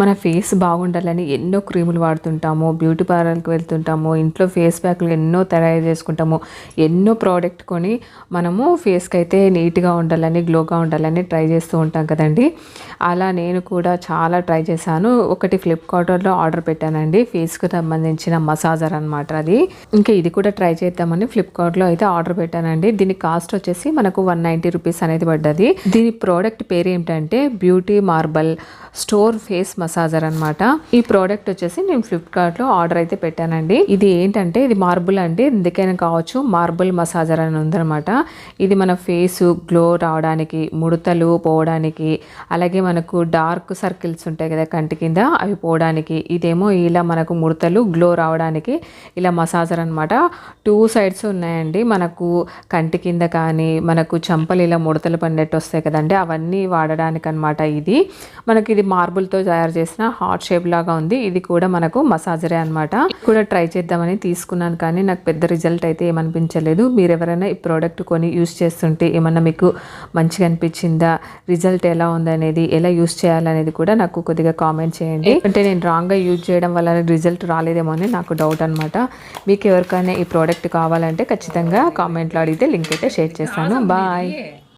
మన ఫేస్ బాగుండాలని ఎన్నో క్రీములు వాడుతుంటాము, బ్యూటీ పార్లర్కి వెళ్తుంటాము, ఇంట్లో ఫేస్ ప్యాక్లు ఎన్నో తయారు చేసుకుంటాము, ఎన్నో ప్రోడక్ట్ కొని మనము ఫేస్కి అయితే నీట్గా ఉండాలని, గ్లోగా ఉండాలని ట్రై చేస్తూ ఉంటాం కదండి. అలా నేను కూడా చాలా ట్రై చేశాను. ఒకటి ఫ్లిప్కార్ట్లో ఆర్డర్ పెట్టానండి, ఫేస్కి సంబంధించిన మసాజర్ అనమాట అది. ఇంకా ఇది కూడా ట్రై చేద్దామని ఫ్లిప్కార్ట్లో అయితే ఆర్డర్ పెట్టానండి. దీని కాస్ట్ వచ్చేసి మనకు 190 రూపీస్ అనేది పడ్డది. దీని ప్రోడక్ట్ పేరు ఏంటంటే beauty marble store face massager అనమాట. ఈ ప్రోడక్ట్ వచ్చేసి నేను ఫ్లిప్కార్ట్లో ఆర్డర్ అయితే పెట్టానండి. ఇది ఏంటంటే ఇది మార్బుల్ అండి, ఎందుకైనా కావచ్చు, మార్బుల్ మసాజర్ అని ఉందనమాట. ఇది మన ఫేస్ గ్లో రావడానికి, ముడతలు పోవడానికి, అలాగే మనకు డార్క్ సర్కిల్స్ ఉంటాయి కదా కంటి కింద, అవి పోవడానికి. ఇదేమో ఇలా మనకు ముడతలు గ్లో రావడానికి ఇలా మసాజర్ అనమాట. 2 సైడ్స్ ఉన్నాయండి. మనకు కంటి కింద కానీ మనకు చంపలు ఇలా ముడతలు పడినట్టు వస్తాయి కదండి, అవన్నీ వాడడానికి అనమాట. ఇది మనకి ఇది మార్బుల్తో తయారు చేసిన హార్ట్ షేప్ లాగా ఉంది. ఇది కూడా మనకు మసాజరే అనమాట. కూడా ట్రై చేద్దామని తీసుకున్నాను, కానీ నాకు పెద్ద రిజల్ట్ అయితే ఏమనిపించలేదు. మీరు ఎవరైనా ఈ ప్రోడక్ట్ కొని యూస్ చేస్తుంటే ఏమన్నా మీకు మంచిగా అనిపించిందా, రిజల్ట్ ఎలా ఉందనేది, ఎలా యూస్ చేయాలనేది కూడా నాకు కొద్దిగా కామెంట్ చేయండి. అంటే నేను రాంగ్గా యూజ్ చేయడం వల్ల రిజల్ట్ రాలేదేమో అని నాకు డౌట్ అనమాట. మీకు ఎవరికైనా ఈ ప్రోడక్ట్ కావాలంటే ఖచ్చితంగా కామెంట్లో అడిగితే లింక్ అయితే షేర్ చేస్తాను. బాయ్.